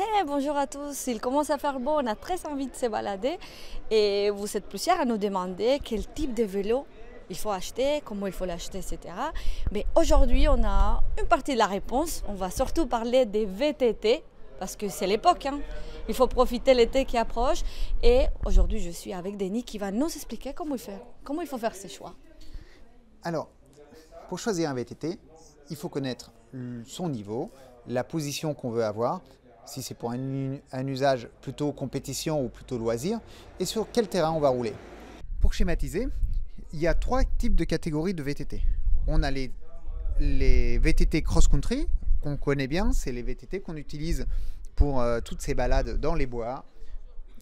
Hey, bonjour à tous, il commence à faire beau, on a très envie de se balader et vous êtes plusieurs à nous demander quel type de vélo il faut acheter, comment il faut l'acheter, etc. Mais aujourd'hui, on a une partie de la réponse. On va surtout parler des VTT parce que c'est l'époque. Il faut profiter de l'été qui approche. Et aujourd'hui, je suis avec Denis qui va nous expliquer comment il faut faire ses choix. Alors, pour choisir un VTT, il faut connaître son niveau, la position qu'on veut avoir, si c'est pour un usage plutôt compétition ou plutôt loisir, et sur quel terrain on va rouler. Pour schématiser, il y a trois types de catégories de VTT. On a les VTT cross-country, qu'on connaît bien, c'est les VTT qu'on utilise pour toutes ces balades dans les bois,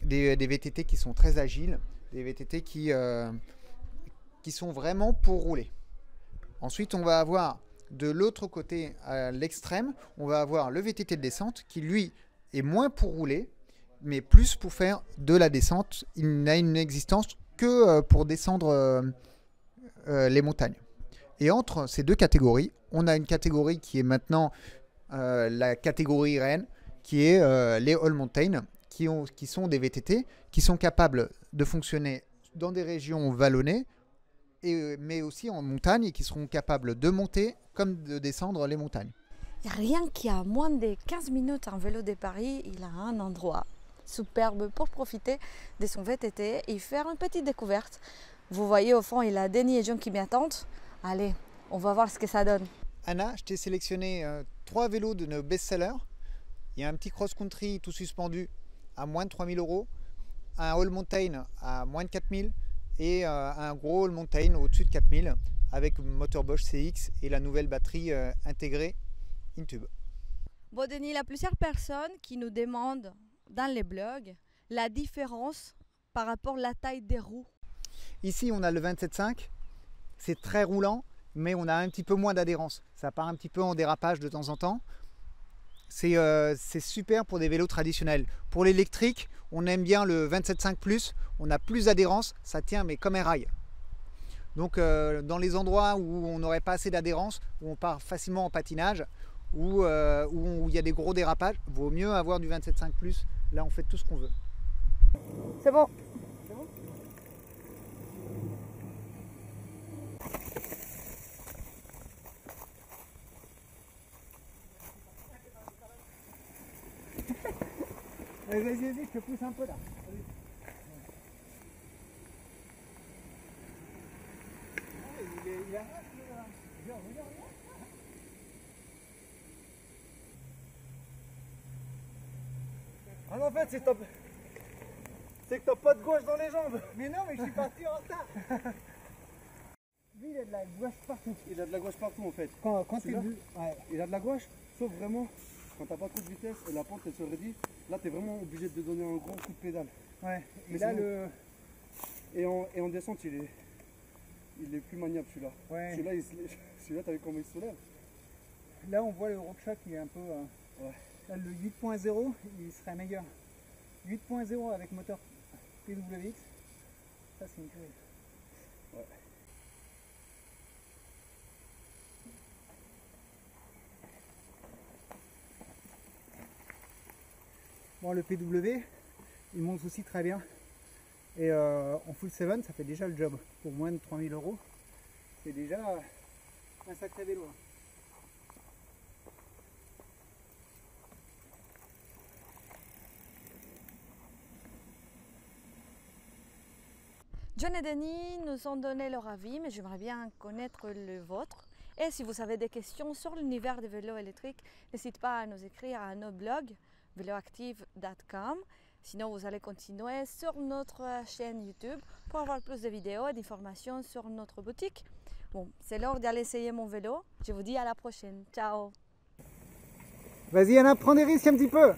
des VTT qui sont très agiles, des VTT qui sont vraiment pour rouler. Ensuite, on va avoir de l'autre côté, à l'extrême, on va avoir le VTT de descente qui, lui, est moins pour rouler, mais plus pour faire de la descente. Il n'a une existence que pour descendre les montagnes. Et entre ces deux catégories, on a une catégorie qui est maintenant la catégorie reine, qui est les all mountain, qui sont des VTT qui sont capables de fonctionner dans des régions vallonnées, mais aussi en montagne, et qui seront capables de monter comme de descendre les montagnes. Rien qu'à moins de 15 minutes en vélo de Paris, il a un endroit superbe pour profiter de son VTT et faire une petite découverte. Vous voyez au fond, il a Denis et John qui m'y attendent. Allez, on va voir ce que ça donne. Anna, je t'ai sélectionné 3 vélos de nos best-sellers. Il y a un petit cross-country tout suspendu à moins de 3 000 €, un all mountain à moins de 4 000 et un gros all mountain au-dessus de 4 000 avec moteur Bosch CX et la nouvelle batterie intégrée InTube. Bon Denis, il y a plusieurs personnes qui nous demandent dans les blogs la différence par rapport à la taille des roues. Ici on a le 27.5, c'est très roulant, mais on a un petit peu moins d'adhérence. Ça part un petit peu en dérapage de temps en temps. C'est super pour des vélos traditionnels. Pour l'électrique, on aime bien le 27.5+, on a plus d'adhérence, ça tient mais comme un rail. Donc dans les endroits où on n'aurait pas assez d'adhérence, où on part facilement en patinage, où il y a des gros dérapages, vaut mieux avoir du 27.5+. Là on fait tout ce qu'on veut. C'est bon. Vas-y, je te pousse un peu là. Ah non, en fait, c'est que t'as pas de gauche dans les jambes. Mais non, mais je suis parti en retard. Lui, il a de la gouache partout. Il a de la gauche partout en fait. Quand tu Celui-là, ouais. il a de la gauche, sauf vraiment quand t'as pas trop de vitesse et la pente elle se réduit. Là, t'es vraiment obligé de donner un gros coup de pédale. Ouais. Mais Et là, sinon- Et en descente, il est plus maniable celui-là. ouais. Celui-là, t'as vu comment il se soulève? Là, on voit le RockShox qui est un peu. Ouais. Là, le 8.0, il serait meilleur. 8.0 avec moteur PWX, ça c'est une tuerie. Ouais. Bon, le PW, il monte aussi très bien. Et en full 7, ça fait déjà le job. Pour moins de 3 000 €, c'est déjà un sacré vélo. John et Denis nous ont donné leur avis, mais j'aimerais bien connaître le vôtre. Et si vous avez des questions sur l'univers des vélos électriques, n'hésitez pas à nous écrire à nos blogs veloactive.com. Sinon, vous allez continuer sur notre chaîne YouTube pour avoir plus de vidéos et d'informations sur notre boutique. Bon, c'est l'heure d'aller essayer mon vélo. Je vous dis à la prochaine. Ciao! Vas-y Anna, prends des risques un petit peu.